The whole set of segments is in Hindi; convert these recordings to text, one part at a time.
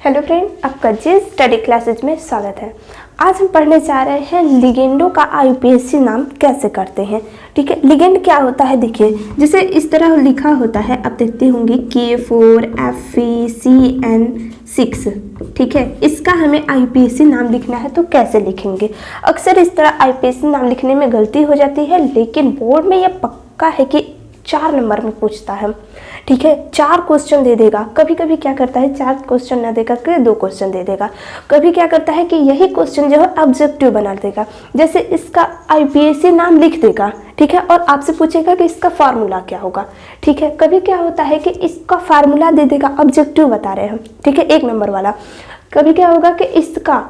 हेलो फ्रेंड, आपका जी स्टडी क्लासेज में स्वागत है। आज हम पढ़ने जा रहे हैं लिगेंडों का आईयूपीएसी नाम कैसे करते हैं। ठीक है, लिगेंड क्या होता है देखिए, जैसे इस तरह लिखा होता है, आप देखते होंगे K4FeCN6। ठीक है, इसका हमें आईयूपीएसी नाम लिखना है तो कैसे लिखेंगे। अक्सर इस तरह आईयूपीएसी नाम लिखने में गलती हो जाती है, लेकिन बोर्ड में यह पक्का है कि 4 नंबर में पूछता है। ठीक है, 4 क्वेश्चन दे देगा। कभी कभी क्या करता है 4 क्वेश्चन ना देकर के 2 क्वेश्चन दे देगा। कभी क्या करता है कि यही क्वेश्चन जो है ऑब्जेक्टिव बना देगा, जैसे इसका आईयूपीएसी नाम लिख देगा। ठीक है, और आपसे पूछेगा कि इसका फार्मूला क्या होगा। ठीक है, कभी क्या होता है कि इसका फार्मूला दे देगा, ऑब्जेक्टिव बता रहे हैं हम। ठीक है, 1 नंबर वाला। कभी क्या होगा कि इसका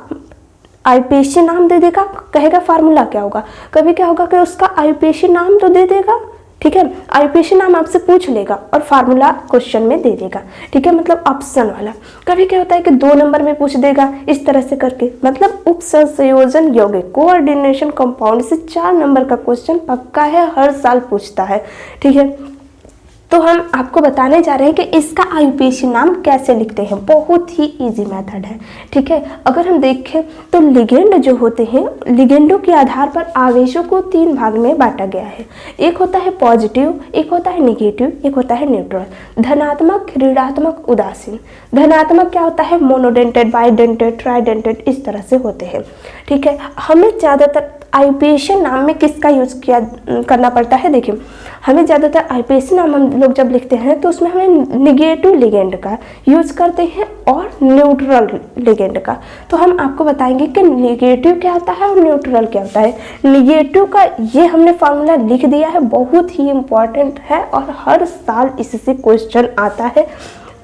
आईयूपीएसी नाम दे देगा, कहेगा फार्मूला क्या होगा। कभी क्या होगा कि उसका आईयूपीएसी नाम तो दे देगा, ठीक है, आईयूपीएसी नाम आपसे पूछ लेगा और फार्मूला क्वेश्चन में दे देगा। ठीक है, मतलब ऑप्शन वाला। कभी क्या होता है कि 2 नंबर में पूछ देगा इस तरह से करके, मतलब उपसंयोजन यौगिक कोऑर्डिनेशन कंपाउंड से 4 नंबर का क्वेश्चन पक्का है, हर साल पूछता है। ठीक है, तो हम आपको बताने जा रहे हैं कि इसका आईयूपीएसी नाम कैसे लिखते हैं। बहुत ही इजी मेथड है। ठीक है, अगर हम देखें तो लिगेंड जो होते हैं, लिगेंडों के आधार पर आवेशों को 3 भाग में बांटा गया है। एक होता है पॉजिटिव, एक होता है निगेटिव, एक होता है न्यूट्रल। धनात्मक, ऋणात्मक, उदासीन। धनात्मक क्या होता है, मोनोडेंटेड, बाइडेंटेड, ट्राइडेंटेड, इस तरह से होते हैं। ठीक है, हमें ज़्यादातर आईयूपीएसी नाम में किसका यूज करना पड़ता है। देखिए, हमें ज़्यादातर आईयूपीएसी नाम हम लोग जब लिखते हैं तो उसमें हमें निगेटिव लिगेंड का यूज करते हैं और न्यूट्रल लिगेंड का। तो हम आपको बताएंगे कि निगेटिव क्या होता है और न्यूट्रल क्या होता है। निगेटिव का ये हमने फार्मूला लिख दिया है, बहुत ही इम्पॉर्टेंट है और हर साल इससे क्वेश्चन आता है।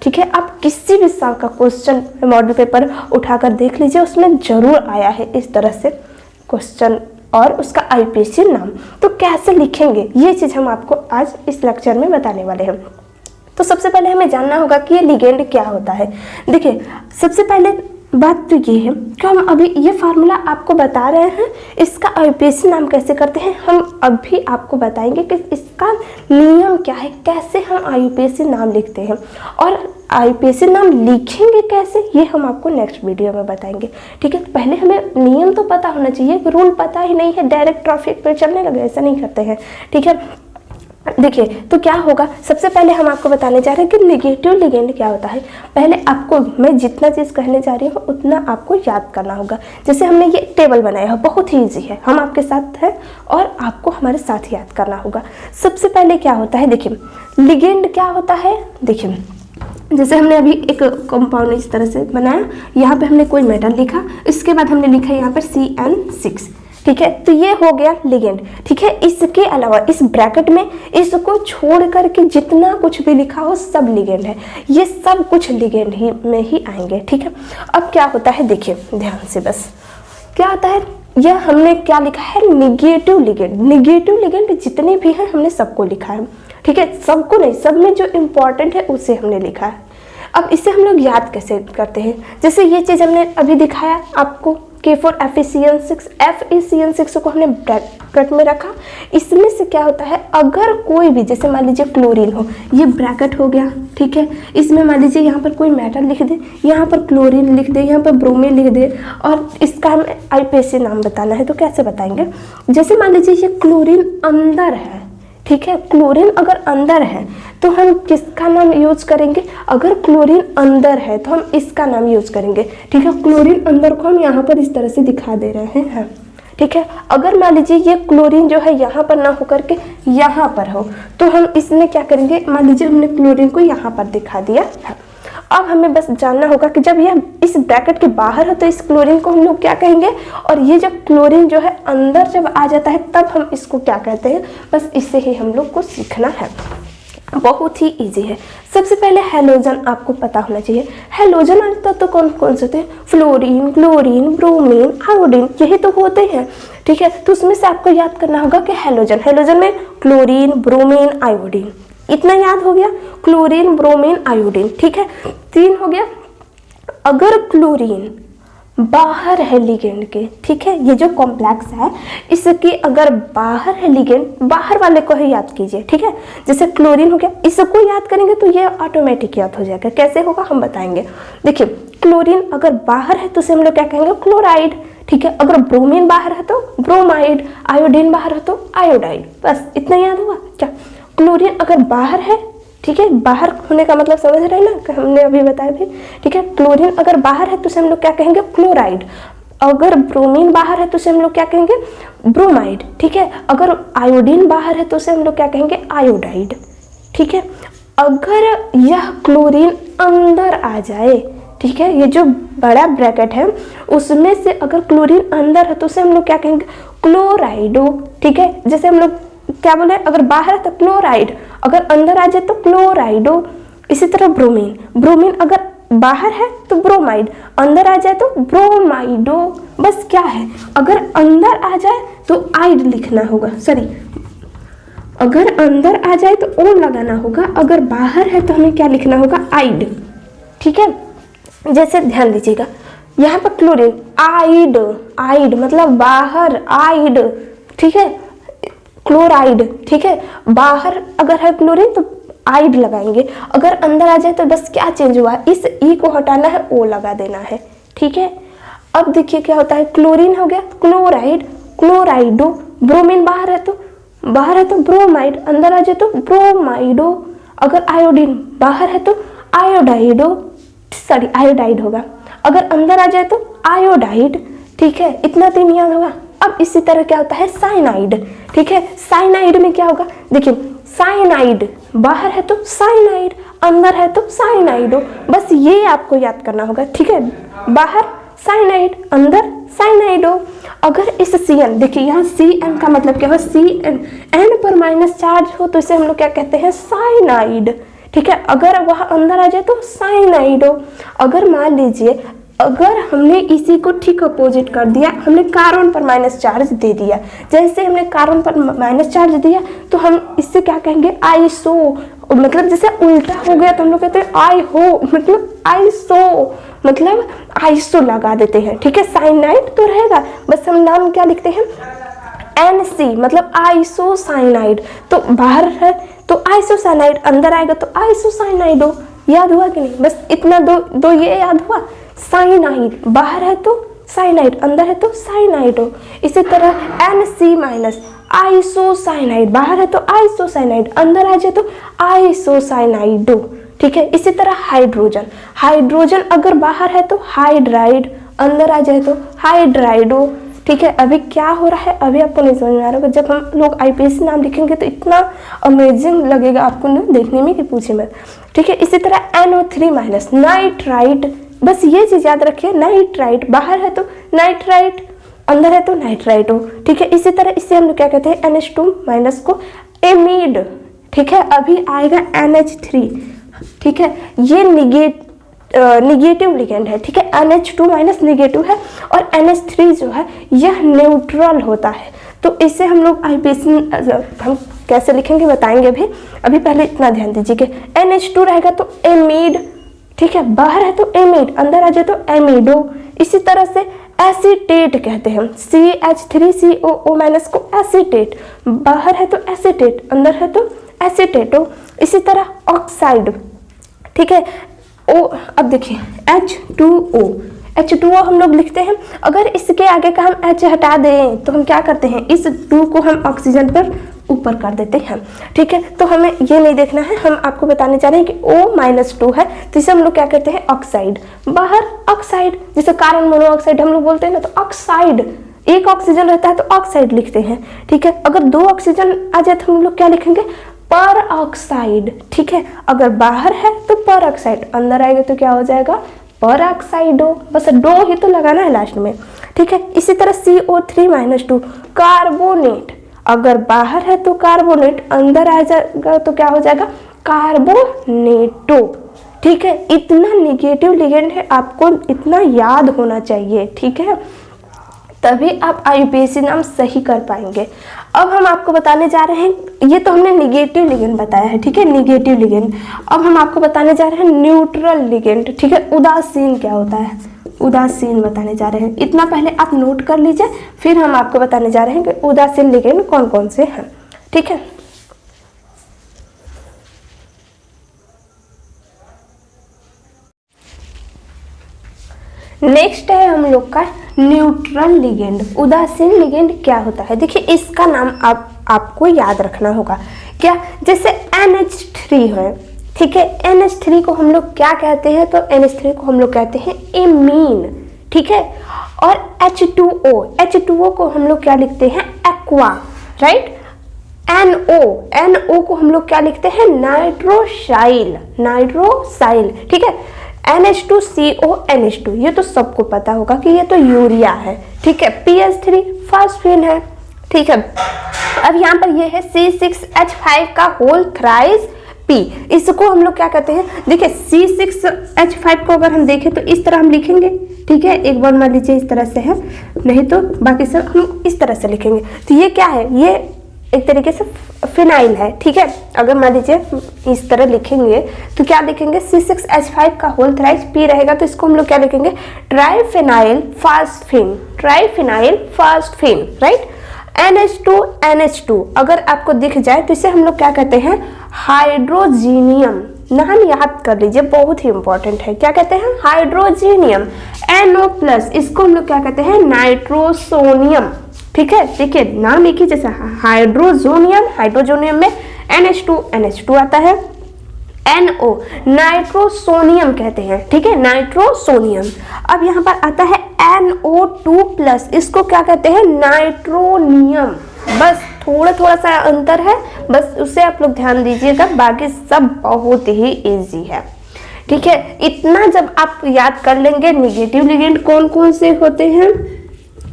ठीक है, आप किसी भी साल का क्वेश्चन मॉडल पेपर उठाकर देख लीजिए, उसमें जरूर आया है इस तरह से क्वेश्चन और उसका आईयूपीएसी नाम। तो कैसे लिखेंगे ये चीज़ हम आपको आज इस लेक्चर में बताने वाले हैं। तो सबसे पहले हमें जानना होगा कि ये लिगेंड क्या होता है। देखिए, सबसे पहले बात तो ये है कि हम अभी ये फार्मूला आपको बता रहे हैं, इसका आईयूपीएसी नाम कैसे करते हैं हम अभी आपको बताएंगे कि इसका नियम क्या है, कैसे हम आईयूपीएसी नाम लिखते हैं और आईयूपीएसी नाम लिखेंगे कैसे, ये हम आपको नेक्स्ट वीडियो में बताएंगे। ठीक है, तो पहले हमें नियम तो पता होना चाहिए, रूल पता ही नहीं है, डायरेक्ट ट्रैफिक पर चलने लगे, ऐसा नहीं करते हैं। ठीक है, देखिए तो क्या होगा, सबसे पहले हम आपको बताने जा रहे हैं कि निगेटिव लिगेंड क्या होता है। पहले आपको मैं जितना चीज़ कहने जा रही हूँ उतना आपको याद करना होगा। जैसे हमने ये टेबल बनाया है, बहुत ही ईजी है, हम आपके साथ हैं और आपको हमारे साथ याद करना होगा। सबसे पहले क्या होता है, देखिए लिगेंड क्या होता है। देखिए, जैसे हमने अभी एक कंपाउंड इस तरह से बनाया, यहाँ पे हमने कोई मेटल लिखा, इसके बाद हमने लिखा यहाँ पर CN6। ठीक है, तो ये हो गया लिगेंड। ठीक है, इसके अलावा इस ब्रैकेट में इसको छोड़ करके जितना कुछ भी लिखा हो सब लिगेंड है, ये सब कुछ लिगेंड ही में ही आएंगे। ठीक है, अब क्या होता है देखिए ध्यान से, बस क्या होता है, यह हमने क्या लिखा है, निगेटिव लिगेंड। निगेटिव लिगेंड जितने भी हैं हमने सबको लिखा है। ठीक है, सबको नहीं, सब में जो इम्पोर्टेंट है उसे हमने लिखा है। अब इसे हम लोग याद कैसे करते हैं, जैसे ये चीज़ हमने अभी दिखाया आपको, K4FeCN6, FeCN6 को हमने ब्रैकेट में रखा। इसमें से क्या होता है, अगर कोई भी, जैसे मान लीजिए क्लोरीन हो, ये ब्रैकेट हो गया। ठीक है, इसमें मान लीजिए यहाँ पर कोई मेटल लिख दे, यहाँ पर क्लोरीन लिख दे, यहाँ पर ब्रोमीन लिख दे और इसका हम आईयूपीएसी नाम बताना है तो कैसे बताएंगे। जैसे मान लीजिए ये क्लोरीन अंदर है, ठीक है, क्लोरीन अगर अंदर है तो हम किसका नाम यूज करेंगे, अगर क्लोरीन अंदर है तो हम इसका नाम यूज करेंगे। ठीक है, क्लोरीन अंदर को हम यहाँ पर इस तरह से दिखा दे रहे हैं। ठीक है, अगर मान लीजिए ये क्लोरीन जो है यहाँ पर ना होकर के यहाँ पर हो तो हम इसमें क्या करेंगे, मान लीजिए हमने क्लोरीन को यहाँ पर दिखा दिया है। अब हमें बस जानना होगा कि जब यह इस ब्रैकेट के बाहर है तो इस क्लोरीन को हम लोग क्या कहेंगे, और ये जब क्लोरीन जो है अंदर जब आ जाता है तब हम इसको क्या कहते हैं। बस इससे ही हम लोग को सीखना है, बहुत ही इजी है। सबसे पहले हैलोजन आपको पता होना चाहिए। हैलोजन आता तो कौन कौन से होते हैं, फ्लोरीन, क्लोरीन, ब्रोमीन, आयोडीन, यही तो होते हैं। ठीक है, तो उसमें से आपको याद करना होगा कि हैलोजन, हैलोजन में क्लोरीन, ब्रोमीन, आयोडीन, इतना याद हो गया, क्लोरीन, ब्रोमीन, आयोडीन। ठीक है, 3 हो गया। अगर क्लोरीन बाहर है लिगेंड के, ठीक है। ये जो कॉम्प्लेक्स है इसकी अगर बाहर है लिगेंड, बाहर वाले को ही याद कीजिए, ठीक है। जैसे क्लोरीन हो गया, इसको याद करेंगे तो ये ऑटोमेटिक याद हो जाएगा। कैसे होगा हम बताएंगे। देखिए क्लोरीन अगर बाहर है तो उसे हम लोग क्या कहेंगे, क्लोराइड, ठीक है। अगर ब्रोमीन बाहर है तो ब्रोमाइड, आयोडीन बाहर है तो आयोडाइड। बस इतना याद होगा क्या। क्लोरीन अगर बाहर है, ठीक है, बाहर होने का मतलब समझ रहे हैं ना, हमने अभी बताया भी, ठीक है। क्लोरीन अगर बाहर है तो उसे हम लोग क्या कहेंगे, क्लोराइड। अगर ब्रोमीन बाहर है तो उसे हम लोग क्या कहेंगे, ब्रोमाइड, ठीक है। अगर आयोडीन बाहर है तो उसे हम लोग क्या कहेंगे, आयोडाइड, ठीक है। अगर यह क्लोरीन अंदर आ जाए, ठीक है, ये जो बड़ा ब्रैकेट है उसमें से अगर क्लोरीन अंदर है तो उसे हम लोग क्या कहेंगे, क्लोराइडो, ठीक है। जैसे हम लोग क्या बोले, अगर बाहर है तो क्लोराइड, अगर अंदर आ जाए तो क्लोराइडो। इसी तरह ब्रोमीन, ब्रोमीन अगर बाहर है तो ब्रोमाइड, अंदर आ जाए तो ब्रोमाइडो। बस क्या है, अगर अंदर आ जाए तो आइड लिखना होगा, सॉरी, अगर अंदर आ जाए तो ओ लगाना होगा, अगर बाहर है तो हमें क्या लिखना होगा, आइड, ठीक है। जैसे ध्यान दीजिएगा यहाँ पर क्लोरीन, आइड, आइड मतलब बाहर, आइड, ठीक है, क्लोराइड, ठीक है। बाहर अगर है क्लोरीन तो आइड लगाएंगे, अगर अंदर आ जाए तो बस क्या चेंज हुआ, इस ई को हटाना है, ओ लगा देना है, ठीक है। अब देखिए क्या होता है, क्लोरीन हो गया क्लोराइड, क्लोराइडो। ब्रोमीन बाहर है तो ब्रोमाइड, अंदर आ जाए तो ब्रोमाइडो। अगर आयोडीन बाहर है तो आयोडाइडो, सॉरी आयोडाइड होगा, अगर अंदर आ जाए तो आयोडाइड, ठीक है। इतना तीन याद होगा। अब इसी तरह क्या होता है, साइनाइड, ठीक है। साइनाइड में क्या होगा, देखिए साइनाइड बाहर है तो साइनाइड, अंदर है तो साइनाइडो। बस ये आपको याद करना होगा, ठीक है। बाहर साइनाइड, अंदर साइनाइडो। अगर इस CN, देखिए यहाँ CN का मतलब क्या हो, CN, N पर माइनस चार्ज हो तो इसे हम लोग क्या कहते हैं, साइनाइड, ठीक है। अगर वह अंदर आ जाए तो साइनाइडो। अगर मान लीजिए अगर हमने इसी को ठीक अपोजिट कर दिया, हमने कार्बन पर माइनस चार्ज दे दिया, जैसे हमने कार्बन पर माइनस चार्ज दिया तो हम इससे क्या कहेंगे, आइसो, मतलब जैसे उल्टा हो गया तो हम लोग कहते हैं आई हो, मतलब आइसो, मतलब आइसो लगा देते हैं, ठीक है। साइनाइड तो रहेगा, बस हम नाम क्या लिखते हैं, NC, मतलब आइसोसाइनाइड। तो बाहर है तो आइसोसाइनाइड, अंदर आएगा तो आइसोसाइनाइडो। याद हुआ कि नहीं, बस इतना दो ये याद हुआ। साइनाइड बाहर है तो साइनाइड, अंदर है तो साइनाइडो। इसी तरह NC माइनस, आइसोसाइनाइड, बाहर है तो आइसोसाइनाइड, अंदर आ जाए तो आइसोसाइनाइडो, ठीक है। इसी तरह हाइड्रोजन, हाइड्रोजन अगर बाहर है तो हाइड्राइड, अंदर आ जाए तो हाइड्राइडो, ठीक है। अभी क्या हो रहा है, अभी आपको नहीं समझ में आ रहा होगा, जब हम लोग IPSC नाम लिखेंगे तो इतना अमेजिंग लगेगा आपको ना देखने में कि पूछे मत, ठीक है। इसी तरह NO3 माइनस, नाइट्राइट, बस ये चीज याद रखिए, नाइट्राइट, बाहर है तो नाइट्राइट, अंदर है तो नाइट्राइटो, ठीक है। इसी तरह इससे हम लोग क्या कहते हैं, NH2 माइनस को एमीड, ठीक है। अभी आएगा NH3, ठीक है, ये निगेटिव लिगेंड है, ठीक है। NH2 माइनस निगेटिव है और NH3 जो है यह न्यूट्रल होता है। तो इससे हम लोग IPSC हम कैसे लिखेंगे बताएंगे अभी पहले इतना ध्यान दीजिए कि NH2 रहेगा तो एमीड, ठीक है, बाहर है तो एमीड, अंदर आ जाए तो एमीडो। इसी तरह से एसीटेट कहते हैं, CH3COO माइनस को एसीटेट, बाहर है तो एसीटेट, अंदर है तो एसीटेटो। इसी तरह ऑक्साइड, ठीक है। ओ, अब देखिए H2O हम लोग लिखते हैं, अगर इसके आगे का हम H हटा दें तो हम क्या करते हैं, इस 2 को हम ऑक्सीजन पर ऊपर कर देते हैं, ठीक है। तो हमें ये नहीं देखना है, हम आपको बताने चाह रहे हैं कि O-2 है तो इसे हम लोग क्या कहते हैं, ऑक्साइड, बाहर ऑक्साइड। जैसे कार्बन मोनोऑक्साइड हम लोग बोलते हैं ना, तो ऑक्साइड, एक ऑक्सीजन रहता है तो ऑक्साइड लिखते हैं, ठीक है। अगर 2 ऑक्सीजन आ जाए तो हम लोग क्या लिखेंगे, पर ऑक्साइड, ठीक है। अगर बाहर है तो पर ऑक्साइड, अंदर आएगा तो क्या हो जाएगा, पर ऑक्साइडो। बस डो ही तो लगाना है लास्ट में, ठीक है। इसी तरह CO3-2 कार्बोनेट, अगर बाहर है तो कार्बोनेट, अंदर आ जाएगा तो क्या हो जाएगा, कार्बोनेटो, ठीक है। इतना निगेटिव लिगेंड है, आपको इतना याद होना चाहिए, ठीक है, तभी आप IUPAC नाम सही कर पाएंगे। अब हम आपको बताने जा रहे हैं, ये तो हमने निगेटिव लिगेंड बताया है, ठीक है, निगेटिव लिगेंड। अब हम आपको बताने जा रहे हैं न्यूट्रल लिगेंड, ठीक है। उदासीन क्या होता है, उदासीन बताने जा रहे हैं। इतना पहले आप नोट कर लीजिए, फिर हम आपको बताने जा रहे हैं कि उदासीन लिगेंड कौन कौन से हैं। ठीक है, नेक्स्ट है हम लोग का न्यूट्रल लिगेंड। उदासीन लिगेंड क्या होता है? देखिए इसका नाम आपको याद रखना होगा। क्या? जैसे NH3 है, ठीक है, NH3 को हम लोग क्या कहते हैं? तो NH3 को हम लोग कहते हैं एमीन, ठीक है। और H2O को हम लोग क्या लिखते हैं? Aqua, right. NO को हम लोग क्या लिखते हैं? नाइट्रोसाइल, ठीक है। NH2CO NH2, ये तो सबको पता होगा कि ये तो यूरिया है, ठीक है। PH3 फास्फीन है, ठीक है। अब यहाँ पर ये है C6H5 का होल थ्राइस P, इसको हम लोग क्या कहते हैं? देखिए C6H5 को अगर हम देखें तो इस तरह हम लिखेंगे, ठीक है। एक बार मान लीजिए इस तरह से है, नहीं तो बाकी सब हम इस तरह से लिखेंगे। तो ये क्या है? ये एक तरीके से फिनाइल है, ठीक है। अगर मान लीजिए इस तरह लिखेंगे तो क्या लिखेंगे? C6H5 का होल थ्राइस P रहेगा, तो इसको हम लोग क्या लिखेंगे? Triphenyl phosphine, right. NH2 अगर आपको दिख जाए तो इसे हम लोग क्या कहते हैं? हाइड्रोजीनियम। नाम याद कर लीजिए, बहुत ही इंपॉर्टेंट है। क्या कहते हैं? हाइड्रोजीनियम। NO+, इसको हम लोग क्या कहते हैं? नाइट्रोसोनियम, ठीक है। देखिए नाम एक ही जैसा, हाइड्रोजोनियम में NH2 आता है। NO नाइट्रोसोनियम कहते हैं, ठीक है, नाइट्रोसोनियम। अब यहाँ पर आता है NO2+, इसको क्या कहते हैं? नाइट्रोनियम। बस थोड़ा सा अंतर है, बस उसे आप लोग ध्यान दीजिएगा, बाकी सब बहुत ही इजी है, ठीक है। इतना जब आप याद कर लेंगे, निगेटिव लिगेंड कौन कौन से होते हैं,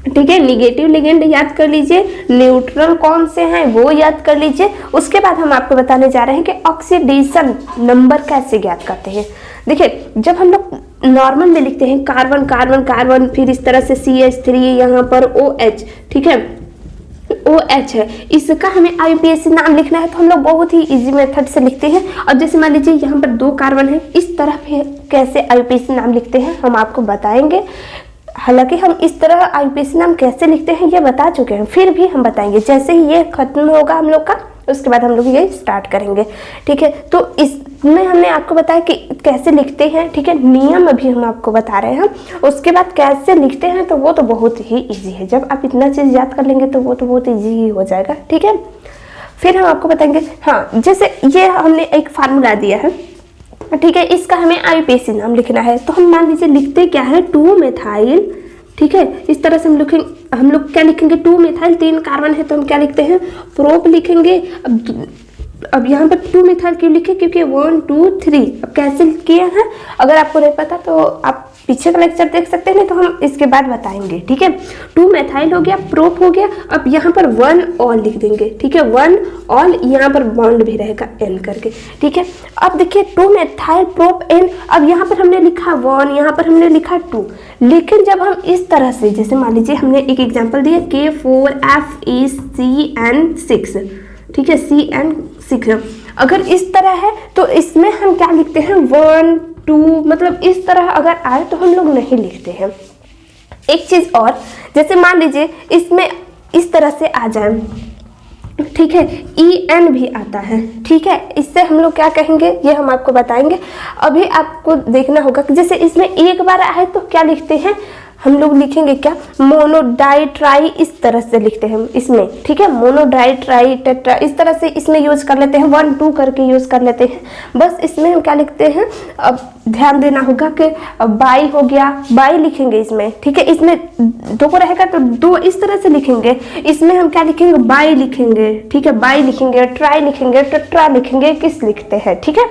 ठीक है, निगेटिव लिगेंड याद कर लीजिए, न्यूट्रल कौन से हैं वो याद कर लीजिए। उसके बाद हम आपको बताने जा रहे हैं कि ऑक्सीडेशन नंबर कैसे ज्ञात करते हैं। देखिए जब हम लोग नॉर्मल में लिखते हैं कार्बन, फिर इस तरह से CH3, यहाँ पर OH, ठीक है, OH है, इसका हमें IUPAC नाम लिखना है तो हम लोग बहुत ही इजी मेथड से लिखते हैं। और जैसे मान लीजिए यहाँ पर 2 कार्बन है, इस तरह पे कैसे IUPAC नाम लिखते हैं हम आपको बताएंगे। हालांकि हम इस तरह IUPAC नाम कैसे लिखते हैं ये बता चुके हैं, फिर भी हम बताएंगे। जैसे ही ये खत्म होगा हम लोग का, उसके बाद हम लोग ये स्टार्ट करेंगे, ठीक है। तो इसमें हमने आपको बताया कि कैसे लिखते हैं, ठीक है, नियम अभी हम आपको बता रहे हैं। उसके बाद कैसे लिखते हैं तो वो तो बहुत ही इजी है। जब आप इतना चीज़ याद कर लेंगे तो वो तो बहुत ईजी ही हो जाएगा, ठीक है। फिर हम आपको बताएंगे, हाँ, जैसे ये हमने एक फार्मूला दिया है, ठीक है, इसका हमें IUPAC नाम लिखना है। तो हम मान लीजिए लिखते क्या है? 2-मेथाइल, ठीक है। इस तरह से हम लोग क्या लिखेंगे? 2-मेथाइल, 3 कार्बन है तो हम क्या लिखते हैं? प्रोप लिखेंगे। अब यहाँ पर 2-मेथाइल क्यों लिखे? क्योंकि 1 2 3 अब कैसे किया है, अगर आपको नहीं पता तो आप पीछे का लेक्चर देख सकते हैं, नहीं तो हम इसके बाद बताएंगे, ठीक है। 2-मेथाइल हो गया, प्रोप हो गया। अब यहाँ पर 1 ऑल लिख देंगे, ठीक है, 1 ऑल, यहाँ पर बॉन्ड भी रहेगा N करके, ठीक है। अब देखिए 2-मेथाइल प्रोप N, अब यहाँ पर हमने लिखा 1, यहाँ पर हमने लिखा 2, लेकिन जब हम इस तरह से, जैसे मान लीजिए हमने एक एग्जाम्पल दिया K4FeCN6, ठीक है, CN6, अगर इस तरह है तो इसमें हम क्या लिखते हैं? 1 2, मतलब इस तरह अगर आए तो हम लोग नहीं लिखते हैं। एक चीज़ और, जैसे मान लीजिए इसमें इस तरह से आ जाए, ठीक है, EN भी आता है, ठीक है, इससे हम लोग क्या कहेंगे ये हम आपको बताएंगे। अभी आपको देखना होगा कि जैसे इसमें एक बार आए तो क्या लिखते हैं हम लोग? लिखेंगे क्या? मोनोडाई ट्राई, इस तरह से लिखते हैं इसमें, ठीक है, मोनोडाई ट्राई टेट्रा, इस तरह से इसमें यूज कर लेते हैं, 1 2 करके यूज कर लेते हैं। बस इसमें हम क्या लिखते हैं? अब ध्यान देना होगा कि बाई हो गया, बाई लिखेंगे इसमें, ठीक है, इसमें 2 रहेगा तो 2 इस तरह से लिखेंगे। इसमें हम क्या लिखेंगे? बाई लिखेंगे, ठीक है, बाई लिखेंगे, ट्राई लिखेंगे, टेट्रा लिखेंगे, किस लिखते हैं, ठीक है।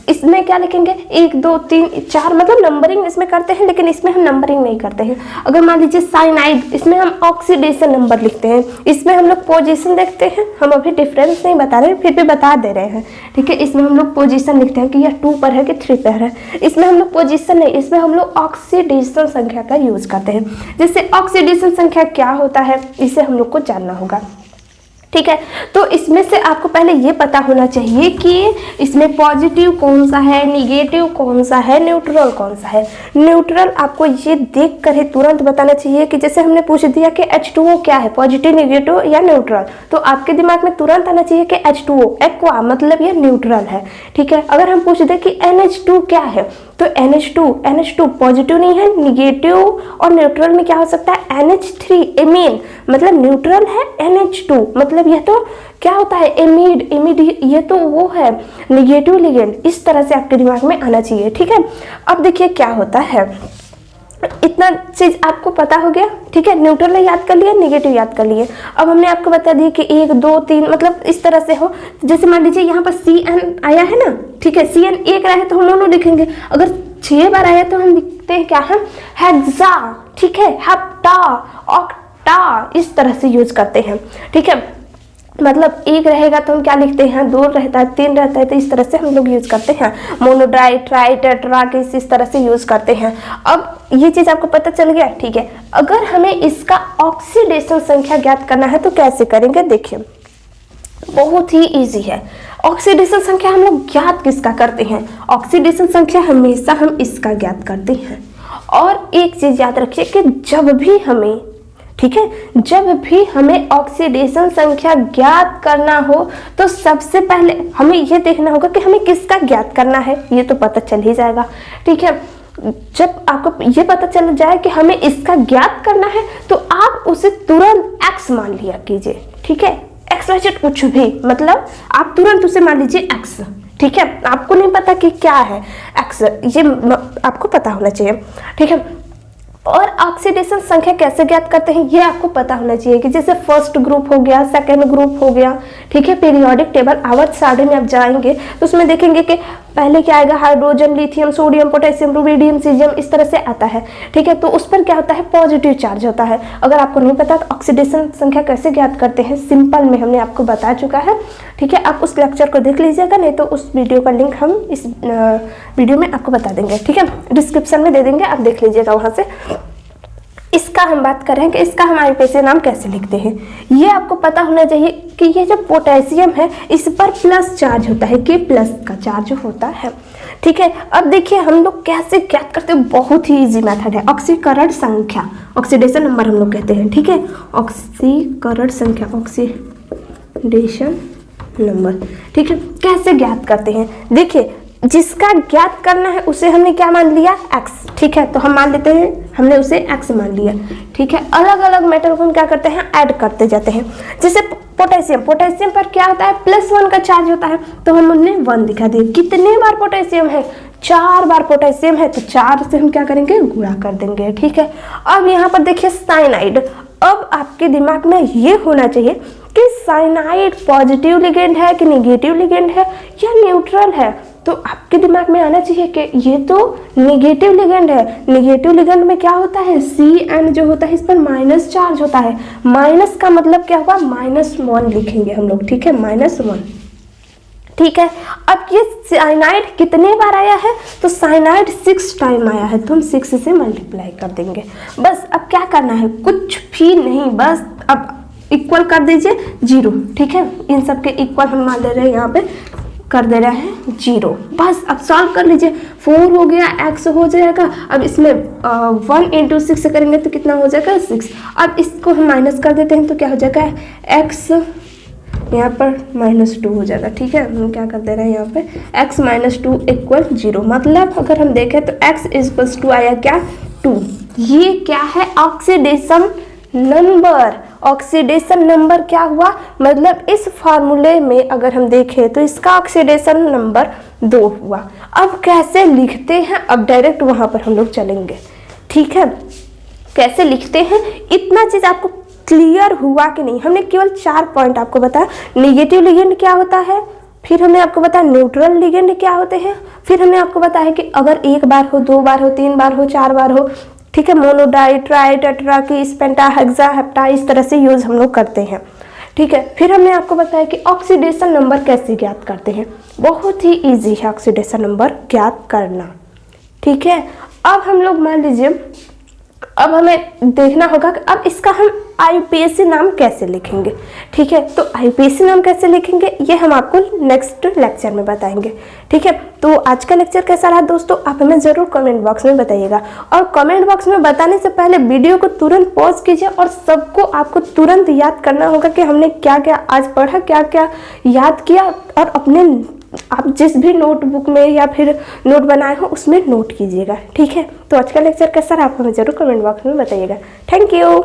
इसमें क्या लिखेंगे? 1 2 3 4, मतलब नंबरिंग इसमें करते हैं, लेकिन इसमें हम नंबरिंग नहीं करते हैं। अगर मान लीजिए साइनाइड, इसमें हम ऑक्सीडेशन नंबर लिखते हैं, इसमें हम लोग पोजीशन देखते हैं। हम अभी डिफरेंस नहीं बता रहे हैं, फिर भी बता दे रहे हैं, ठीक है। इसमें हम लोग पोजीशन लिखते हैं कि यह 2 पर है कि 3 पर है। इसमें हम लोग पोजीशन नहीं, इसमें हम लोग ऑक्सीडेशन संख्या का यूज करते हैं। जैसे ऑक्सीडेशन संख्या क्या होता है, इसे हम लोग को जानना होगा। ठीक है। तो इसमें से आपको पहले ये पता होना चाहिए कि इसमें पॉजिटिव कौन सा है, निगेटिव कौन सा है, न्यूट्रल कौन सा है। न्यूट्रल आपको ये देख कर ही तुरंत बताना चाहिए कि जैसे हमने पूछ दिया कि H2O क्या है, पॉजिटिव, निगेटिव या न्यूट्रल, तो आपके दिमाग में तुरंत आना चाहिए कि H2O एक्वा मतलब ये न्यूट्रल है। ठीक है। अगर हम पूछ दें कि NH2 क्या है, तो NH2 पॉजिटिव नहीं है, निगेटिव और न्यूट्रल में क्या हो सकता है, NH3 एमीन मतलब न्यूट्रल है, NH2 मतलब यह तो क्या होता है, एमिड ये तो वो है निगेटिव लिगेंड। इस तरह से आपके दिमाग में आना चाहिए। ठीक है। अब देखिए क्या होता है, इतना चीज आपको पता हो गया। ठीक है। न्यूट्रल याद कर लिए, निगेटिव याद कर लिए। अब हमने आपको बता दिया कि 1 2 3 मतलब इस तरह से हो। जैसे मान लीजिए यहाँ पर CN आया है ना, ठीक है, CN एक रहा है तो हम दोनों लिखेंगे। अगर 6 बार आया तो हम लिखते हैं क्या है, हेक्सा। ठीक है। हेप्टा, ऑक्टा, इस तरह से यूज करते हैं। ठीक है। मतलब 1 रहेगा तो हम क्या लिखते हैं, 2 रहता है, 3 रहता है, तो इस तरह से हम लोग यूज करते हैं। मोनोडाई, ट्राई, टेट्रा के इस तरह से यूज करते हैं। अब ये चीज आपको पता चल गया। ठीक है। अगर हमें इसका ऑक्सीडेशन संख्या ज्ञात करना है तो कैसे करेंगे, देखिए बहुत ही इजी है। ऑक्सीडेशन संख्या हम लोग ज्ञात किसका करते हैं, ऑक्सीडेशन संख्या हमेशा हम इसका ज्ञात करते हैं। और एक चीज याद रखिए कि जब भी हमें, ठीक है, जब भी हमें ऑक्सीडेशन संख्या ज्ञात करना हो तो सबसे पहले हमें यह देखना होगा कि हमें किसका ज्ञात करना है, ये तो पता चल ही जाएगा। ठीक है। जब आपको ये पता चल जाए कि हमें इसका ज्ञात करना है तो आप उसे तुरंत x मान लिया कीजिए। ठीक है। x कुछ भी मतलब आप तुरंत उसे मान लीजिए x। ठीक है। आपको नहीं पता कि क्या है x, ये आपको पता होना चाहिए। ठीक है। और ऑक्सीडेशन संख्या कैसे ज्ञात करते हैं ये आपको पता होना चाहिए कि जैसे फर्स्ट ग्रुप हो गया, सेकंड ग्रुप हो गया। ठीक है। पीरियोडिक टेबल आवर्त सारणी में आप जाएंगे तो उसमें देखेंगे कि पहले क्या आएगा, hydrogen, lithium, sodium, potassium, rubidium, caesium, इस तरह से आता है। ठीक है। तो उस पर क्या होता है, पॉजिटिव चार्ज होता है। अगर आपको नहीं पता तो ऑक्सीडेशन संख्या कैसे ज्ञात करते हैं सिंपल में हमने आपको बता चुका है। ठीक है। आप उस लेक्चर को देख लीजिएगा, नहीं तो उस वीडियो का लिंक हम इस वीडियो में आपको बता देंगे। ठीक है। डिस्क्रिप्शन में दे देंगे, आप देख लीजिएगा वहां से। इसका हम बात कर रहे हैं कि इसका हम आईपीएसी नाम कैसे लिखते हैं। ये आपको पता होना चाहिए कि ये जो पोटेशियम है इस पर प्लस चार्ज होता है, K प्लस का चार्ज होता है। ठीक है। अब देखिए हम लोग कैसे ज्ञात करते हैं, बहुत ही इजी मेथड है। ऑक्सीकरण संख्या, ऑक्सीडेशन नंबर हम लोग कहते हैं। ठीक है। ऑक्सीकरण संख्या, ऑक्सीडेशन नंबर। ठीक है। कैसे ज्ञात करते हैं, देखिए जिसका ज्ञात करना है उसे हमने क्या मान लिया, x। ठीक है। तो हम मान लेते हैं, हमने उसे x मान लिया। ठीक है। अलग अलग मेटल को हम क्या करते हैं, ऐड करते जाते हैं। जैसे पोटेशियम, पोटेशियम पर क्या होता है, +1 का चार्ज होता है, तो हम उन्हें 1 दिखा दिए। कितने बार पोटेशियम है, 4 बार पोटेशियम है, तो 4 से हम क्या करेंगे, गुणा कर देंगे। ठीक है। अब यहाँ पर देखिए साइनाइड। अब आपके दिमाग में ये होना चाहिए कि साइनाइड पॉजिटिव लिगेंड है कि निगेटिव लिगेंड है या न्यूट्रल है। तो आपके दिमाग में आना चाहिए कि ये तो निगेटिव लिगेंड है। निगेटिव लिगेंड में क्या होता है, CN जो होता है इस पर माइनस चार्ज होता है। माइनस का मतलब क्या हुआ, -1 लिखेंगे हम लोग। ठीक है। -1। ठीक है। अब ये साइनाइड कितने बार आया है, तो साइनाइड 6 टाइम आया है, तो हम 6 से मल्टीप्लाई कर देंगे। बस अब क्या करना है, कुछ भी नहीं, बस अब इक्वल कर दीजिए 0। ठीक है। इन सब के इक्वल हम मान ले रहे हैं, यहाँ पे कर दे रहा है 0। बस अब सॉल्व कर लीजिए। 4 हो गया, x हो जाएगा। अब इसमें 1 × 6 करेंगे तो कितना हो जाएगा, 6। अब इसको हम माइनस कर देते हैं तो क्या हो जाएगा, x यहाँ पर -2 हो जाएगा। ठीक है। हम क्या कर दे रहे हैं यहाँ पे, x -2 = 0। मतलब अगर हम देखें तो x = 2 आया क्या, 2। ये क्या है, ऑक्सीडेशन नंबर। ऑक्सीडेशन नंबर क्या हुआ, मतलब इस फार्मूले में अगर हम देखें तो इसका ऑक्सीडेशन नंबर 2 हुआ। अब कैसे लिखते हैं, अब डायरेक्ट वहां पर हम लोग चलेंगे। ठीक है। कैसे लिखते हैं, इतना चीज आपको क्लियर हुआ कि नहीं। हमने केवल 4 पॉइंट आपको बताया। निगेटिव लिगेंड क्या होता है, फिर हमने आपको बताया न्यूट्रल लिगेंड क्या होते हैं, फिर हमने आपको बताया कि अगर 1 बार हो, 2 बार हो, 3 बार हो, 4 बार हो। ठीक है। मोनोडाई, ट्राई, टेट्रा की, पेंटा, हेक्सा, हेप्टा, इस तरह से यूज हम लोग करते हैं। ठीक है। फिर हमने आपको बताया कि ऑक्सीडेशन नंबर कैसे ज्ञात करते हैं। बहुत ही इजी है ऑक्सीडेशन नंबर ज्ञात करना। ठीक है। अब हम लोग मान लीजिए, अब हमें देखना होगा कि अब इसका हम आईपीएससी नाम कैसे लिखेंगे। ठीक है, तो आईपीएससी नाम कैसे लिखेंगे ये हम आपको नेक्स्ट लेक्चर में बताएंगे। ठीक है, तो आज का लेक्चर कैसा रहा दोस्तों, आप हमें ज़रूर कमेंट बॉक्स में बताइएगा। और कमेंट बॉक्स में बताने से पहले वीडियो को तुरंत पॉज कीजिए और सबको आपको तुरंत याद करना होगा कि हमने क्या क्या आज पढ़ा, क्या क्या याद किया, और अपने आप जिस भी नोटबुक में या फिर नोट बनाए हो उसमें नोट कीजिएगा। ठीक है, तो आज का लेक्चर कैसा रहा आप हमें ज़रूर कमेंट बॉक्स में बताइएगा। Thank you.